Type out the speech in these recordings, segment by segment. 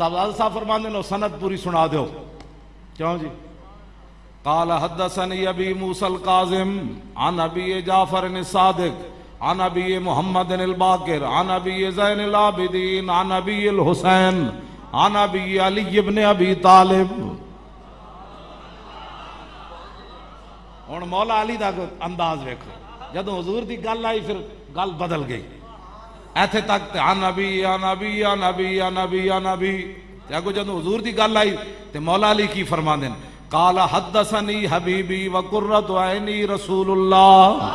صاحب فرماندے نے سند پوری سنا دیو. کیوں جی؟ قال حدثني ابي موسى القاسم عن ابي جعفر الصادق عن ابي محمد الباقر عن ابي زين العابدين عن ابي الحسين عن ابي علي بن ابي طالب. ہن مولا علی دا انداز ویکھو، جدوں حضور دی گل آئی پھر گل بدل گئی. ایتھے تک عن ابی عن ابی عن ابی عن ابی عن ابی، تے اگوں جدوں حضور دی گل آئی تے مولا علی کی فرماندے ہیں قال حدثني حبیبی وقرۃ عینی رسول اللہ.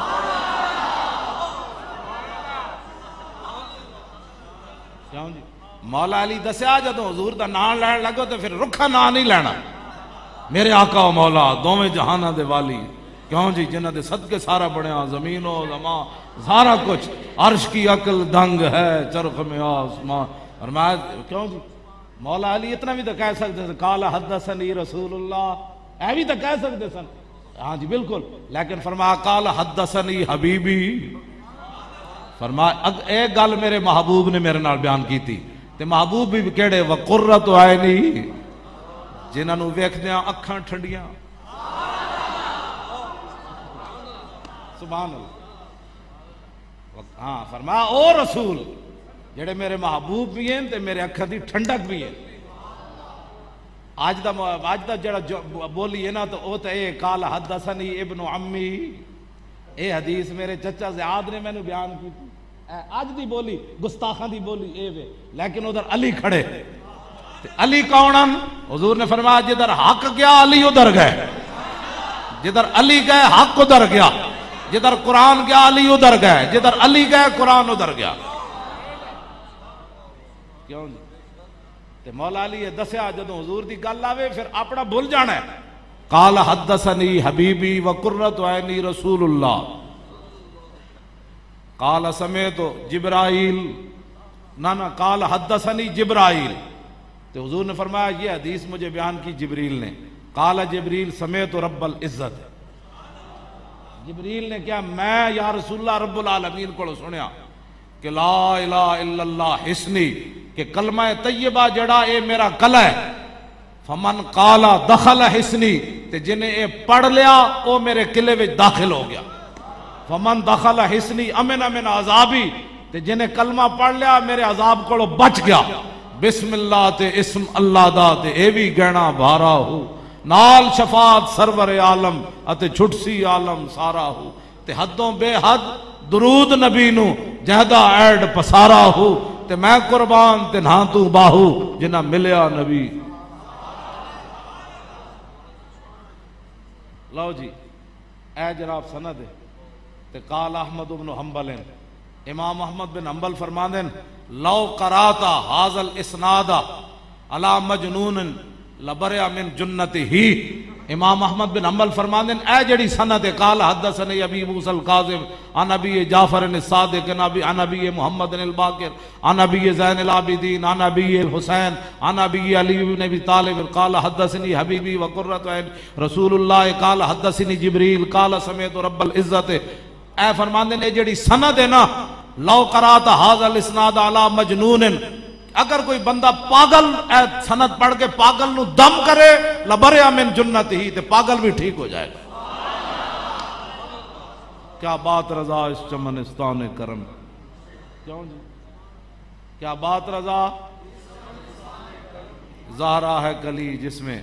کیوں جی؟ مولا علی دسیا جدوں حضور دا نام لین لگو تے پھر رکھا نام نہیں لینا. میرے آقا و مولا دوویں جہاناں دے والی، کیوں جی؟ جنہاں دے صدقے سارا بنیا، زمین و زمان سارا کچھ، عرش کی عقل دنگ ہے چرخ میں آسمان. اور میں کیوں جی؟ مولا علی اتنا بھی تو کہہ سکتے سن قال حدثنی رسول اللہ، اے بھی تو کہہ سکتے سن. ہاں جی بالکل، لیکن فرمایا قال حدثنی حبیبی. فرمایا ایک گل میرے محبوب نے میرے نال بیان کی تھی، تے محبوب بھی کہڑے؟ وقرۃ عینی، جنہاں نو ویکھدیاں اکھاں ٹھنڈیاں. سبحان اللہ. ہاں فرمایا او رسول جڑے میرے محبوب بھی ہیں تے میرے اکھاں دی ٹھنڈک بھی ہے. آج دا جڑا بولی ہے نا تو او تے اے قال حدثنی ابن عمی، اے حدیث میرے چچا زیاد نے مینوں بیان کی تھی. اج دی بولی گستاخاں دی بولی اے وے، لیکن ادھر علی کھڑے. علی کون ہیں؟ حضور نے فرمایا جدھر حق گیا علی ادھر گئے، جدھر علی گئے حق ادھر گیا، جدھر قرآن گیا علی ادھر گئے، جدھر علی گئے قرآن ادھر گیا. کیوں جی؟ تے مولا علی دسیا جدوں حضور دی گل آوے پھر اپنا بھول جانا ہے. قال حدثنی حبیبی وقرۃ عینی رسول اللہ قال سمعت جبرائیل، نہ قال حدثنی جبرائیل. تو حضور نے فرمایا یہ حدیث مجھے بیان کی جبریل نے. قال جبریل سمعت رب العزت، جبریل نے کیا میں یا رسول اللہ رب العالمین کو سنیا کہ لا الہ الا اللہ حسنی، کہ کلمہ طیبہ جڑا اے میرا کلہ ہے. فمن قال دخل حسنی، تے جنہیں اے پڑھ لیا او میرے قلعے وچ داخل ہو گیا. فمن دخل حسنی امن من عذابی، تے جنہیں کلمہ پڑھ لیا میرے عذاب کو بچ گیا. بسم اللہ تے اسم اللہ دا تے اے بھی گہنا بھارا ہو، نال شفاعت سرور عالم اتے چھٹسی عالم سارا ہو. تے حدوں بے حد درود نبی نو جہدا ایڈ پسارا ہو. تے میں قربان تے نہ تو باہو جنہ ملیا نبی. لو جی اے جناب سند ہے. تے قال احمد بن حنبل، امام احمد بن حنبل فرماندے لو قراتا ھذا الاسناد علی مجنون لبرئ من جنتہ. امام احمد بن حنبل فرماندے اے جڑی سند ہے قال حدثنی ابی موسی القاسم عن ابی جعفر الصادق عن ابی محمد الباقر عن ابی زین العابدین عن ابی الحسین عن ابی علی بن ابی طالب قال حدثنی حبیبی وقرۃ عین رسول اللہ قال حدثنی جبریل قال سمعت رب العزت. اے فرماندے نے جڑی سند ہے نا لو قرات ھذا الاسناد علی مجنون، اگر کوئی بندہ پاگل اے سند پڑھ کے پاگل نو دم کرے لبرئ من جنتہ، تے پاگل بھی ٹھیک ہو جائے گا. کیا بات رضا اس چمنستان کرم. کیوں جی؟ کیا بات رضا. زہرا ہے کلی جس میں